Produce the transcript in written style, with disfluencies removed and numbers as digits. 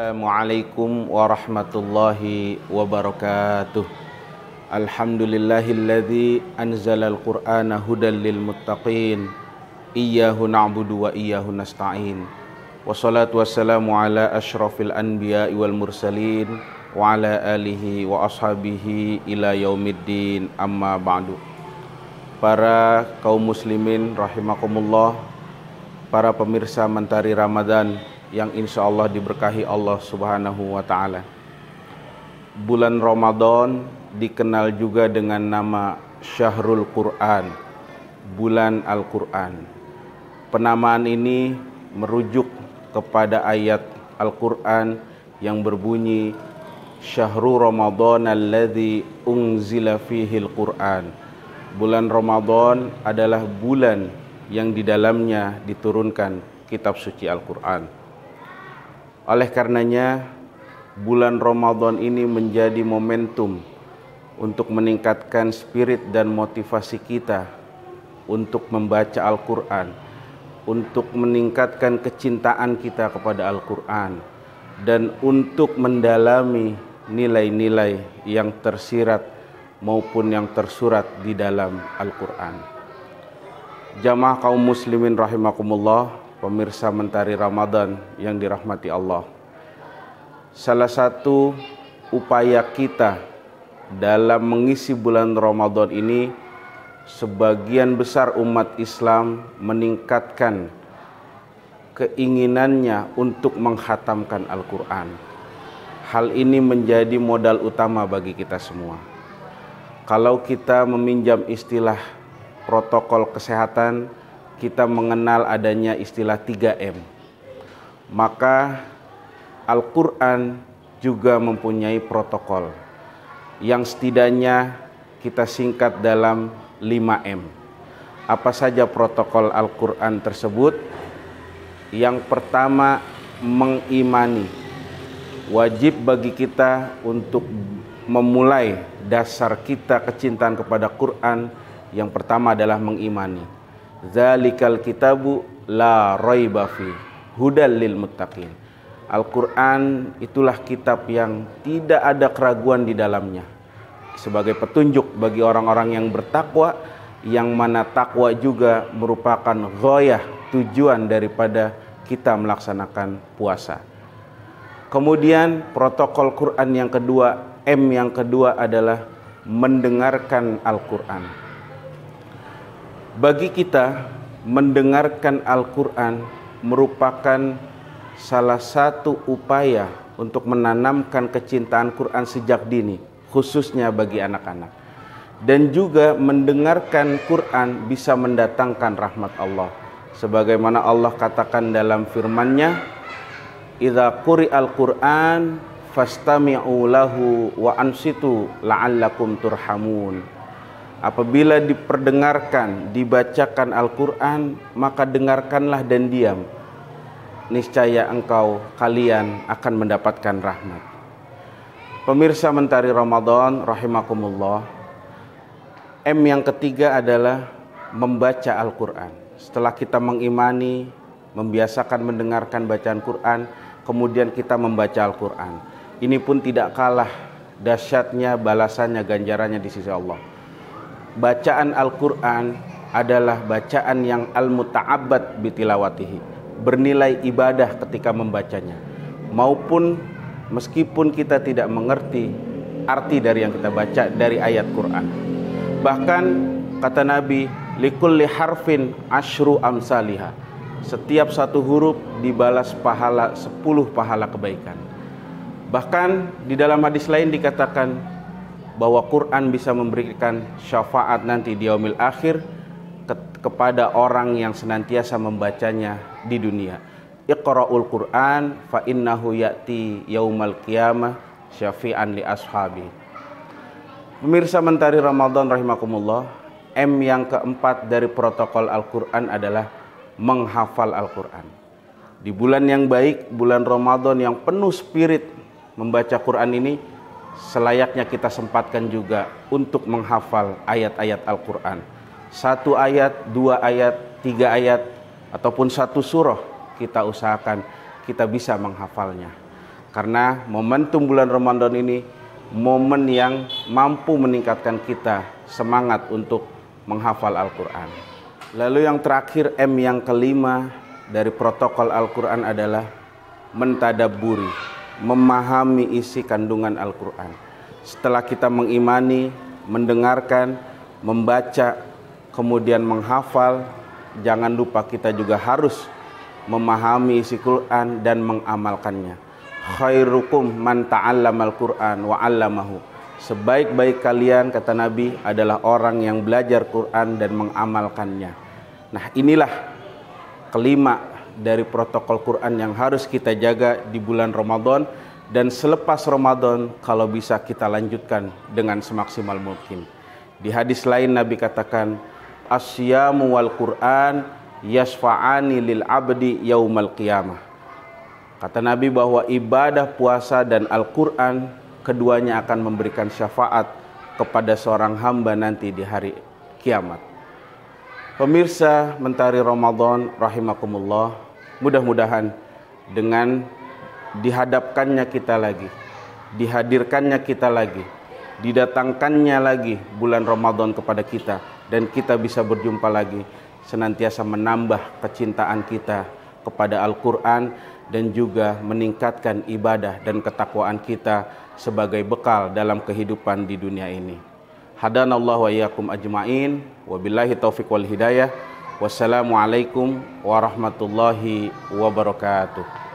Assalamualaikum warahmatullahi wabarakatuh. Alhamdulillahilladzi anzalal qur'ana hudal lil muttaqin. Iyyahu na'budu wa iyyahu nasta'in. Wassalatu wassalamu ala asyrafil anbiya'i wal mursalin wa ala alihi wa ashabihi ila yaumiddin, amma ba'du. Para kaum muslimin rahimakumullah, para pemirsa Mentari Ramadan yang insya Allah diberkahi Allah subhanahu wa ta'ala. Bulan Ramadan dikenal juga dengan nama Syahrul Quran, bulan Al-Quran. Penamaan ini merujuk kepada ayat Al-Quran yang berbunyi Syahrul Ramadan alladzi unzila fihil Quran. Bulan Ramadan adalah bulan yang di dalamnya diturunkan kitab suci Al-Quran. Oleh karenanya, bulan Ramadan ini menjadi momentum untuk meningkatkan spirit dan motivasi kita untuk membaca Al-Quran, untuk meningkatkan kecintaan kita kepada Al-Quran, dan untuk mendalami nilai-nilai yang tersirat maupun yang tersurat di dalam Al-Quran. Jamaah kaum muslimin rahimakumullah, pemirsa Mentari Ramadan yang dirahmati Allah. Salah satu upaya kita dalam mengisi bulan Ramadan ini, sebagian besar umat Islam meningkatkan keinginannya untuk menghatamkan Al-Quran. Hal ini menjadi modal utama bagi kita semua. Kalau kita meminjam istilah protokol kesehatan, kita mengenal adanya istilah 3M. Maka Al-Quran juga mempunyai protokol yang setidaknya kita singkat dalam 5M. Apa saja protokol Al-Quran tersebut? Yang pertama, mengimani. Wajib bagi kita untuk memulai dasar kita kecintaan kepada Quran. Yang pertama adalah mengimani. Zalikal kitabu la raiba fi hudal lil muttaqin. Al-Quran itulah kitab yang tidak ada keraguan di dalamnya, sebagai petunjuk bagi orang-orang yang bertakwa, yang mana takwa juga merupakan ghayah, tujuan daripada kita melaksanakan puasa. Kemudian protokol Quran yang kedua, M yang kedua adalah mendengarkan Al-Quran. Bagi kita, mendengarkan Al-Quran merupakan salah satu upaya untuk menanamkan kecintaan Quran sejak dini, khususnya bagi anak-anak. Dan juga mendengarkan Quran bisa mendatangkan rahmat Allah. Sebagaimana Allah katakan dalam firman-Nya, "Idza quri'al Qur'an fastami'u lahu wa ansitu la'allakum turhamun." Apabila diperdengarkan, dibacakan Al-Quran, maka dengarkanlah dan diam. Niscaya kalian akan mendapatkan rahmat. Pemirsa Mentari Ramadan rahimakumullah, M yang ketiga adalah membaca Al-Quran. Setelah kita mengimani, membiasakan mendengarkan bacaan Quran, kemudian kita membaca Al-Quran. Ini pun tidak kalah dahsyatnya balasannya, ganjarannya di sisi Allah. Bacaan Al-Quran adalah bacaan yang al-muta'abbad bitilawatihi, bernilai ibadah ketika membacanya, maupun meskipun kita tidak mengerti arti dari yang kita baca dari ayat Quran. Bahkan kata Nabi, likulli harfin asyru amsaliha, setiap satu huruf dibalas pahala 10 pahala kebaikan. Bahkan di dalam hadis lain dikatakan bahwa Quran bisa memberikan syafaat nanti di yaumil akhir kepada orang yang senantiasa membacanya di dunia. Iqra'ul Quran fa innahu ya'ti yaumal qiyamah syafi'an li ashabi. Pemirsa Mentari Ramadan rahimakumullah, M yang keempat dari protokol Al-Quran adalah menghafal Al-Quran. Di bulan yang baik, bulan Ramadan yang penuh spirit membaca Quran ini, selayaknya kita sempatkan juga untuk menghafal ayat-ayat Al-Quran. 1 ayat, 2 ayat, 3 ayat, ataupun 1 surah, kita usahakan kita bisa menghafalnya. Karena momentum bulan Ramadan ini momen yang mampu meningkatkan kita semangat untuk menghafal Al-Quran. Lalu yang terakhir, M yang kelima dari protokol Al-Quran adalah mentadabburi, memahami isi kandungan Al-Quran. Setelah kita mengimani, mendengarkan, membaca, kemudian menghafal, jangan lupa kita juga harus memahami isi Quran dan mengamalkannya. Khairukum man ta'allamal Qur'an wa 'allamahu. Sebaik-baik kalian, kata Nabi, adalah orang yang belajar Quran dan mengamalkannya. Nah, inilah kelima dari protokol Quran yang harus kita jaga di bulan Ramadan, dan selepas Ramadan kalau bisa kita lanjutkan dengan semaksimal mungkin. Di hadis lain Nabi katakan, asyamu wal Quran yasfa'ani lil abdi yaumal qiyamah. Kata Nabi bahwa ibadah puasa dan Al-Quran keduanya akan memberikan syafaat kepada seorang hamba nanti di hari kiamat. Pemirsa Mentari Ramadan rahimakumullah, mudah-mudahan dengan dihadapkannya kita lagi, dihadirkannya kita lagi, didatangkannya lagi bulan Ramadan kepada kita, dan kita bisa berjumpa lagi, senantiasa menambah kecintaan kita kepada Al-Quran dan juga meningkatkan ibadah dan ketakwaan kita sebagai bekal dalam kehidupan di dunia ini. Hadanallahu wa iyyakum ajma'in, wabillahi taufiq wal hidayah. Wassalamualaikum warahmatullahi wabarakatuh.